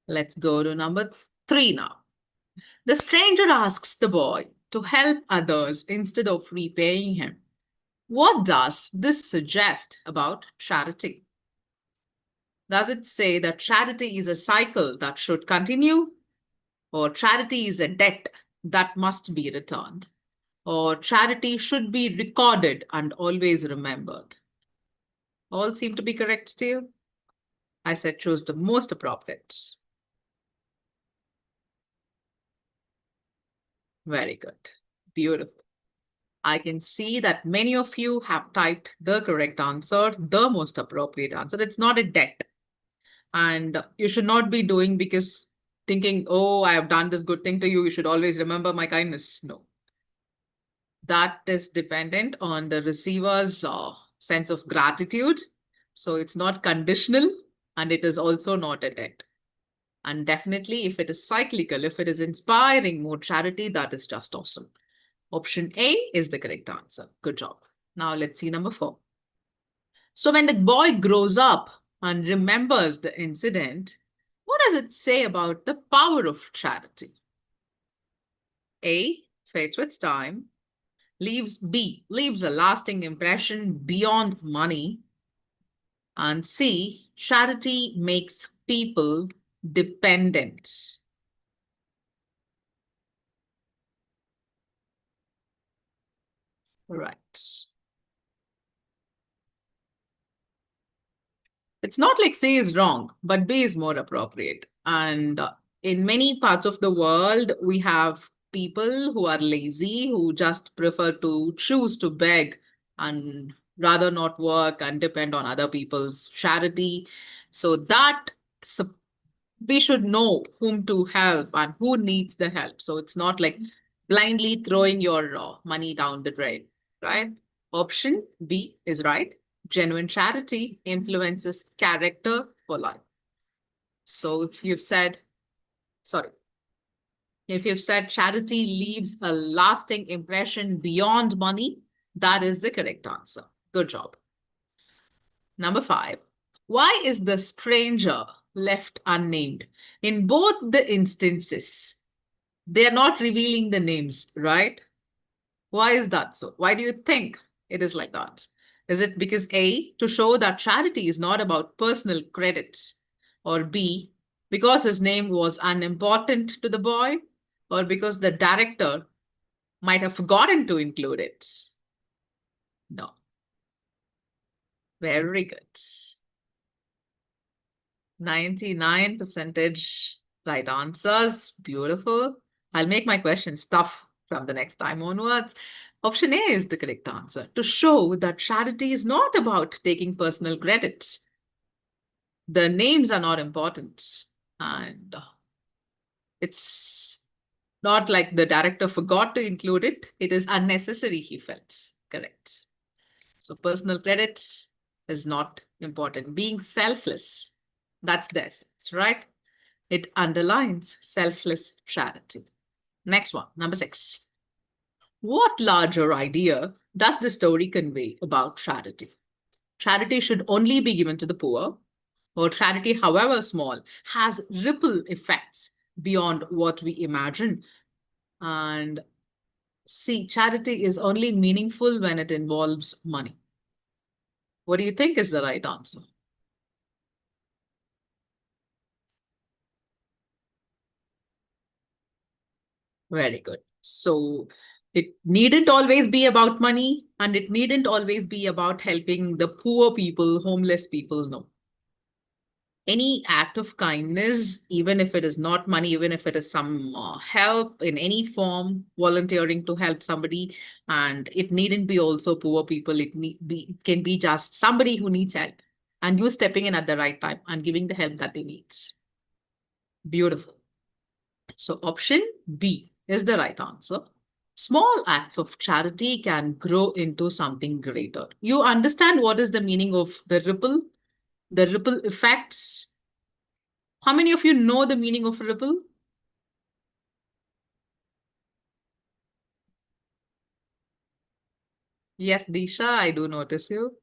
Let's go to number 3 now. The stranger asks the boy to help others instead of repaying him. What does this suggest about charity? Does it say that charity is a cycle that should continue? Or charity is a debt that must be returned? Or charity should be recorded and always remembered? All seem to be correct still. I said choose the most appropriate. Very good. Beautiful. I can see that many of you have typed the correct answer, the most appropriate answer. It's not a debt. And you should not be doing because thinking, oh, I have done this good thing to you. You should always remember my kindness. No. That is dependent on the receiver's sense of gratitude. So it's not conditional and it is also not a debt. And definitely, if it is cyclical, if it is inspiring more charity, that is just awesome. Option A is the correct answer. Good job. Now let's see number 4. So when the boy grows up and remembers the incident, what does it say about the power of charity? A, fades with time. B, leaves a lasting impression beyond money. And C, charity makes people dependent. Right. It's not like C is wrong, but B is more appropriate. And in many parts of the world, we have people who are lazy, who just prefer to choose to beg and rather not work and depend on other people's charity. So that we should know whom to help and who needs the help. So it's not like blindly throwing your money down the drain, right? Option B is right. Genuine charity influences character for life. So if you've said charity leaves a lasting impression beyond money, that is the correct answer. Good job. Number 5. Why is the stranger left unnamed? In both the instances, they are not revealing the names, right? Why is that so? Why do you think it is like that? Is it because A, to show that charity is not about personal credits, or B, because his name was unimportant to the boy, or because the director might have forgotten to include it? No. Very good. 99% right answers. Beautiful. I'll make my questions tough from the next time onwards. Option A is the correct answer. To show that charity is not about taking personal credits. The names are not important. And it's not like the director forgot to include it. It is unnecessary, he felt. Correct. So personal credit is not important. Being selfless, that's the essence, right? It underlines selfless charity. Next one, number 6. What larger idea does the story convey about charity? Charity should only be given to the poor, or charity, however small, has ripple effects beyond what we imagine. And see, charity is only meaningful when it involves money. What do you think is the right answer? Very good. So it needn't always be about money, and it needn't always be about helping the poor people, homeless people. No. Any act of kindness, even if it is not money, even if it is some help in any form, volunteering to help somebody, and it needn't be also poor people. It can be just somebody who needs help, and you stepping in at the right time and giving the help that they need. Beautiful. So option B is the right answer. Small acts of charity can grow into something greater. You understand what is the meaning of the ripple effects? How many of you know the meaning of ripple? Yes, Disha, I do notice you.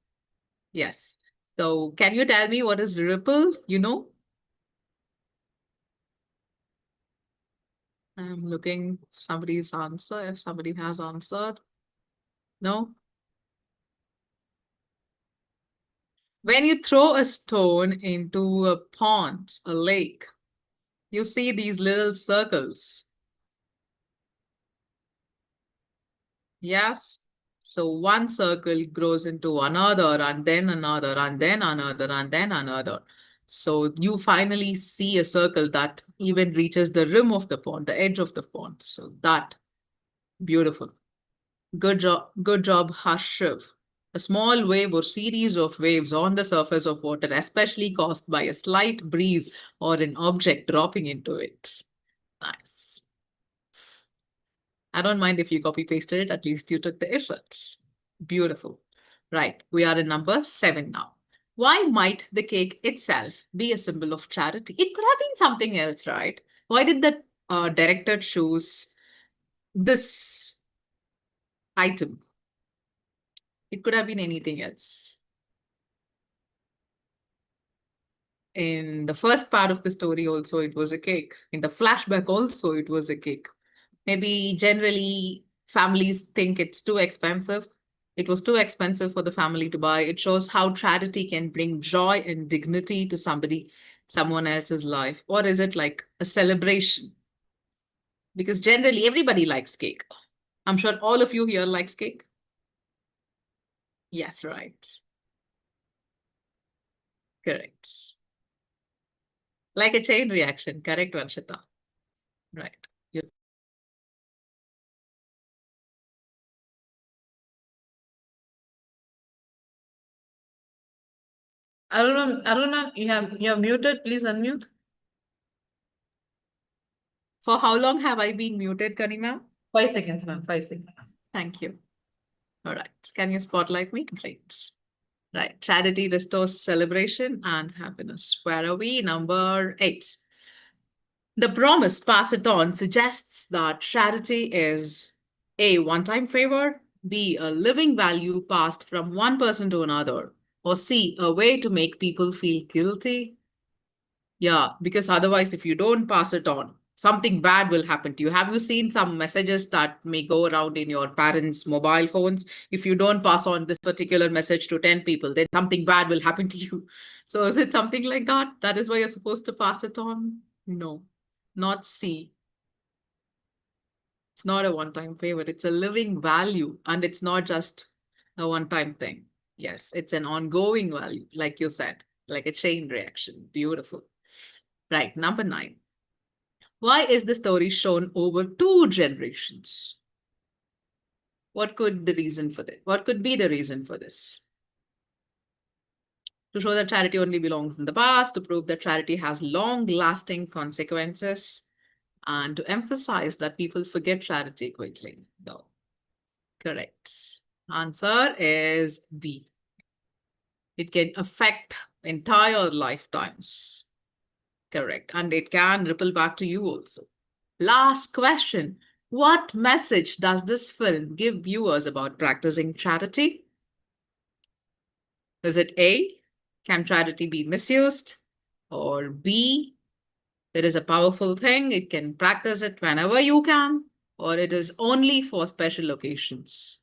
Yes. So can you tell me what is ripple? You know? I'm looking somebody's answer, if somebody has answered. No? When you throw a stone into a pond, a lake, you see these little circles. Yes. So one circle grows into another, and then another, and then another, and then another. So you finally see a circle that even reaches the rim of the pond, the edge of the pond. So that, beautiful. Good job, Hashiv. A small wave or series of waves on the surface of water, especially caused by a slight breeze or an object dropping into it. Nice. I don't mind if you copy pasted it, at least you took the efforts. Beautiful. Right, we are in number 7 now. Why might the cake itself be a symbol of charity? It could have been something else, right? Why did the director choose this item? It could have been anything else. In the first part of the story also, it was a cake. In the flashback also, it was a cake. Maybe generally families think it's too expensive. It was too expensive for the family to buy. It shows how charity can bring joy and dignity to someone else's life. Or is it like a celebration? Because generally everybody likes cake. I'm sure all of you here likes cake. Yes, right. Correct. Like a chain reaction. Correct, Vanshita. Right. Aruna, you're muted. Please unmute. For how long have I been muted, Kanima? 5 seconds, ma'am. 5 seconds. Thank you. All right. Can you spotlight me? Great. Right. Charity restores celebration and happiness. Where are we? Number 8. The promise, pass it on, suggests that charity is A, one-time favor, B, a living value passed from one person to another, or C, a way to make people feel guilty. Yeah, because otherwise, if you don't pass it on, something bad will happen to you. Have you seen some messages that may go around in your parents' mobile phones? If you don't pass on this particular message to 10 people, then something bad will happen to you. So is it something like that? That is why you're supposed to pass it on? No, not C. It's not a one-time favor. It's a living value, and it's not just a one-time thing. Yes, it's an ongoing value, like you said, like a chain reaction. Beautiful. Right, number 9. Why is the story shown over 2 generations? What could the reason for this? What could be the reason for this? To show that charity only belongs in the past, to prove that charity has long-lasting consequences, and to emphasize that people forget charity quickly. No. Correct. Answer is B. It can affect entire lifetimes. Correct. And it can ripple back to you also. Last question. What message does this film give viewers about practicing charity? Is it A, can charity be misused? Or B, it is a powerful thing, it can practice it whenever you can, or it is only for special occasions?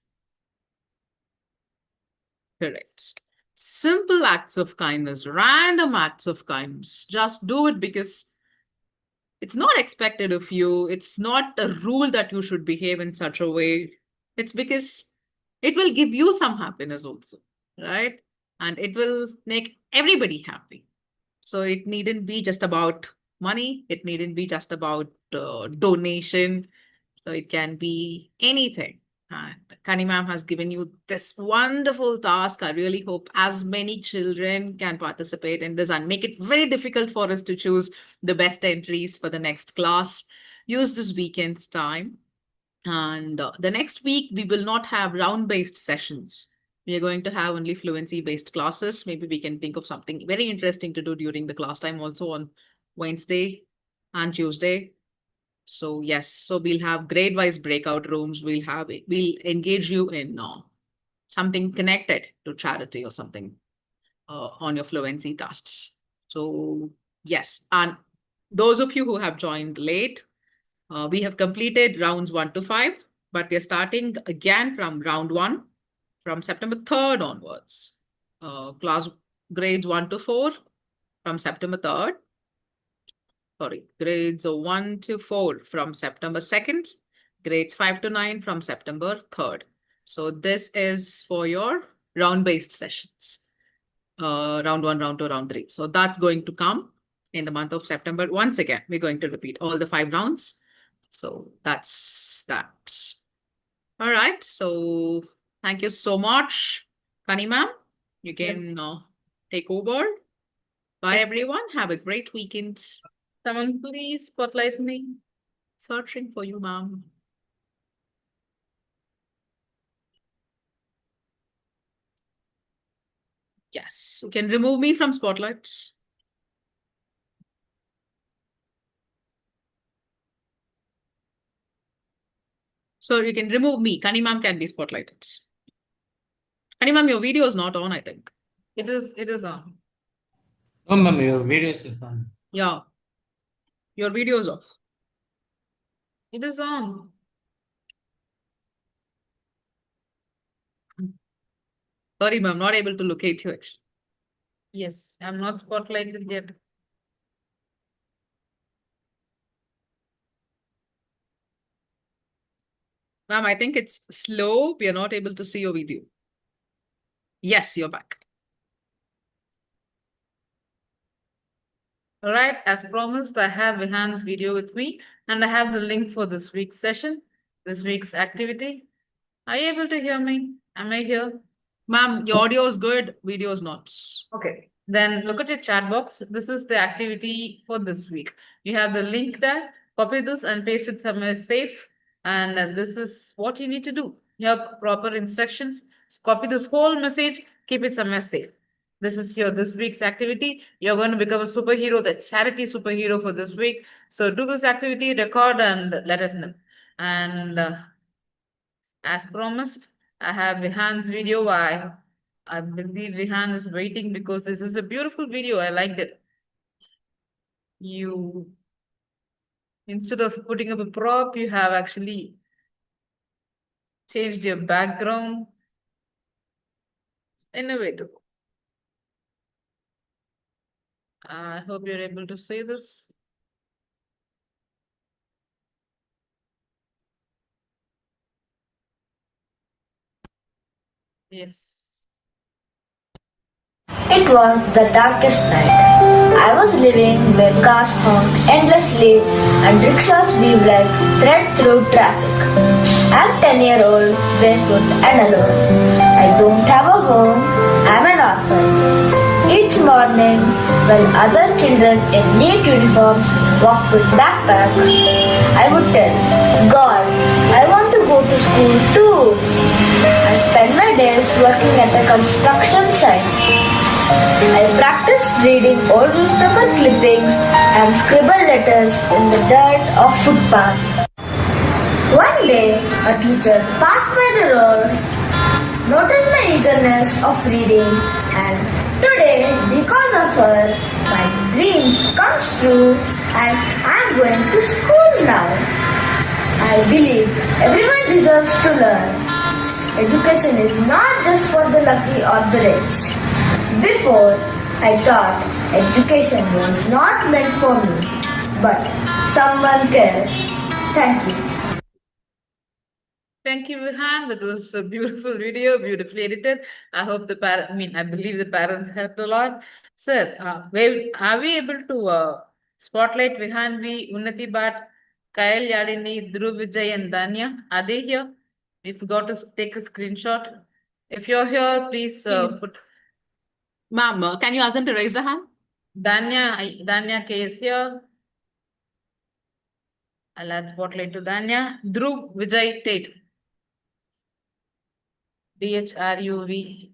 Correct. Simple acts of kindness, random acts of kindness. Just do it because it's not expected of you. It's not a rule that you should behave in such a way. It's because it will give you some happiness also, right? And it will make everybody happy. So it needn't be just about money. It needn't be just about donation. So it can be anything. And Kani ma'am has given you this wonderful task. I really hope as many children can participate in this and make it very difficult for us to choose the best entries for the next class. Use this weekend's time. And the next week, we will not have round-based sessions. We are going to have only fluency-based classes. Maybe we can think of something very interesting to do during the class time also on Wednesday and Tuesday. So yes, so we'll have grade-wise breakout rooms. We'll engage you in something connected to charity or something on your fluency tasks. So yes, and those of you who have joined late, we have completed rounds 1 to 5, but we are starting again from round 1 from September 3rd onwards. Class grades 1 to 4 from September 3rd. Sorry, grades 1 to 4 from September 2nd. Grades 5 to 9 from September 3rd. So this is for your round-based sessions. Round 1, round 2, round 3. So that's going to come in the month of September. Once again, we're going to repeat all the 5 rounds. So that's that. All right. So thank you so much, Kani ma'am. You can take over. Bye, everyone. Have a great weekend. Someone please spotlight me. Searching for you, ma'am. Yes, you can remove me from spotlights. So you can remove me. Kani ma'am can be spotlighted. Kani ma'am, your video is not on, I think. It is on. No, ma'am, your video is on. Yeah. Your video is off. It is on. Sorry, ma'am, not able to locate you actually. Yes, I'm not spotlighted yet. Ma'am, I think it's slow. We are not able to see your video. Yes, you're back. All right, as promised, I have Vihan's video with me, and I have the link for this week's session, this week's activity. Are you able to hear me? Am I here? Ma'am, your audio is good, video is not. Okay, then look at your chat box. This is the activity for this week. You have the link there. Copy this and paste it somewhere safe. And this is what you need to do. You have proper instructions. Copy this whole message, keep it somewhere safe. This is your this week's activity. You're going to become a superhero, the charity superhero for this week. So do this activity, record, and let us know. And as promised, I have Vihan's video. I believe Vihan is waiting because this is a beautiful video. I liked it. You, instead of putting up a prop, you have actually changed your background. Innovative. I hope you're able to see this. Yes. It was the darkest night. I was living where cars honk endlessly and rickshaws weave like thread through traffic. I'm 10-year-old, barefoot and alone. I don't have a home, I'm an orphan. Each morning, when other children in neat uniforms walked with backpacks, I would tell, God, I want to go to school too. I spend my days working at a construction site. I practiced reading old newspaper clippings and scribbled letters in the dirt of footpaths. One day, a teacher passed by the road, noticed my eagerness of reading, and today, because of her, my dream comes true and I'm going to school now. I believe everyone deserves to learn. Education is not just for the lucky or the rich. Before, I thought education was not meant for me, but someone cared. Thank you. Thank you, Vihan. That was a beautiful video, beautifully edited. I hope I believe the parents helped a lot. Sir, are we able to spotlight Vihan V, Unnati Bhatt, Kyle Yadini, Dhruv Vijay, and Danya? Are they here? We forgot to take a screenshot. If you're here, please, Please. put Ma'am, can you ask them to raise the hand? Danya K is here. I'll add spotlight to Danya. Dhruv Vijay Tate. DHRUV.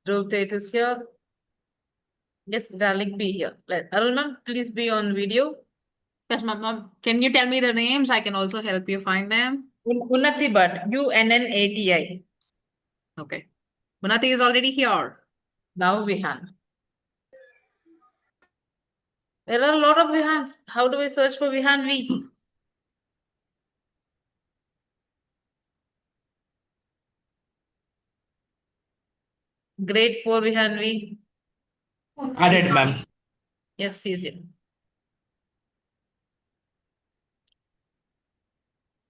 Dhruv Tate is here. Yes, darling, be here. Arul ma'am, please be on video. Yes, ma'am. Can you tell me the names? I can also help you find them. Unnati Bhatt, UNNATI. Okay. Munati is already here. Now Vihan. There are a lot of Vihans. How do we search for Vihan V? Grade 4 Vihan V. Added, ma'am. Yes, he's here.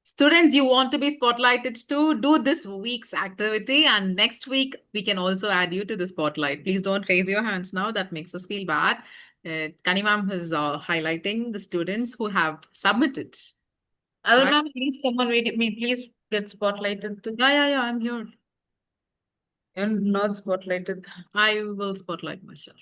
Students, you want to be spotlighted too, do this week's activity, and next week we can also add you to the spotlight. Please don't raise your hands now. That makes us feel bad. Kani ma'am is highlighting the students who have submitted. Arul Right. ma'am, please come on video. Please get spotlighted too. Yeah, I'm here. You're not spotlighted. I will spotlight myself.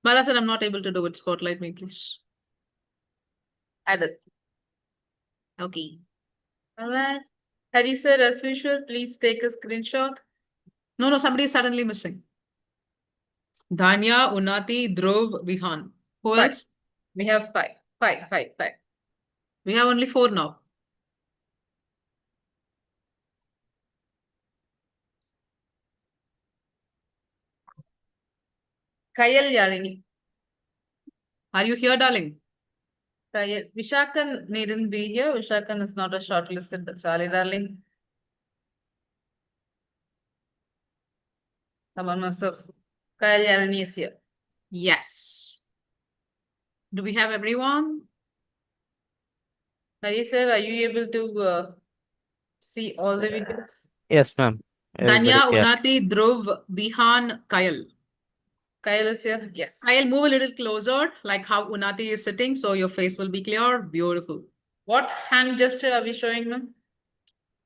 Bala said I'm not able to do it. Spotlight me, please. Added. Okay. All right. Hari sir, as usual, please take a screenshot. No, somebody is suddenly missing. Dhanya, Unnati, Dhruv, Vihan. Who Five. else? We have five. We have only 4 now. Kayal Yarini. Are you here, darling? Vishakan needn't be here. Vishakan is not a shortlisted. Sorry, darling. Someone must have. Kyle Yarini is here. Yes. Do we have everyone? Hari sir, are you able to see all the videos? Yes, ma'am. Dhanya, Everybody's here. Unnati, Dhruv, Vihan, Kyle. Kyle is here. Yes. Kyle, move a little closer, like how Unnati is sitting, so your face will be clear. Beautiful. What hand gesture are we showing them?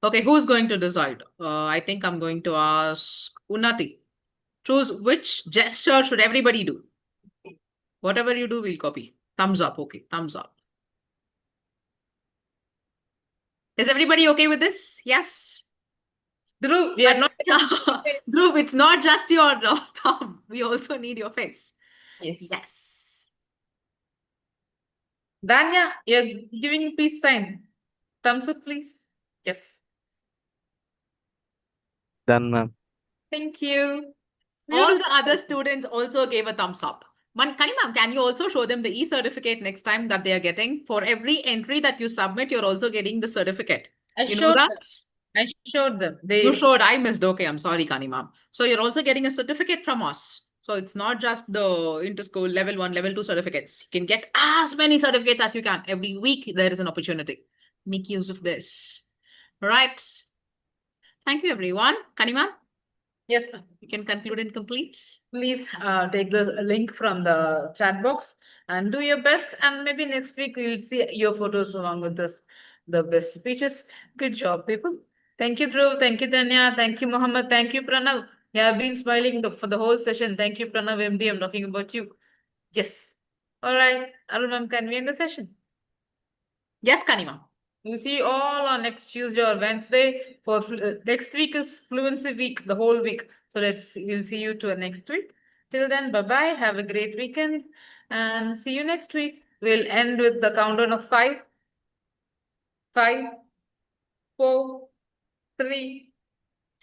Okay, who's going to decide? I think I'm going to ask Unnati. Choose which gesture should everybody do. Whatever you do, we'll copy. Thumbs up. Okay, thumbs up. Is everybody okay with this? Yes. Dhruv, we are not. Dhruv, it's not just your thumb. We also need your face. Yes. Yes. Danya, you're giving peace sign. Thumbs up, please. Yes. Done, ma'am. Thank you. All the other students also gave a thumbs up. Kani ma'am, can you also show them the e-certificate next time that they are getting? For every entry that you submit, you're also getting the certificate. I You know showed that? them. I showed them. They You showed, I missed. Okay, I'm sorry, Kani ma'am. So you're also getting a certificate from us. So it's not just the inter-school level 1, level 2 certificates. You can get as many certificates as you can. Every week there is an opportunity. Make use of this. All right. Thank you, everyone. Kani ma'am, Yes, ma'am. you can conclude and complete. Please take the link from the chat box and do your best. And maybe next week we'll see your photos along with this, the best speeches. Good job, people. Thank you, Dhruv. Thank you, Tanya. Thank you, Mohammed. Thank you, Pranav. You have been smiling for the whole session. Thank you, Pranav MD. I'm talking about you. Yes. All right. Arun ma'am, can we end the session? Yes, Kani ma'am. We'll see you all on next Tuesday or Wednesday. For next week is Fluency week, the whole week. So we'll see you to next week. Till then, bye bye. Have a great weekend, and see you next week. We'll end with the countdown of 5, 5, 4, 3,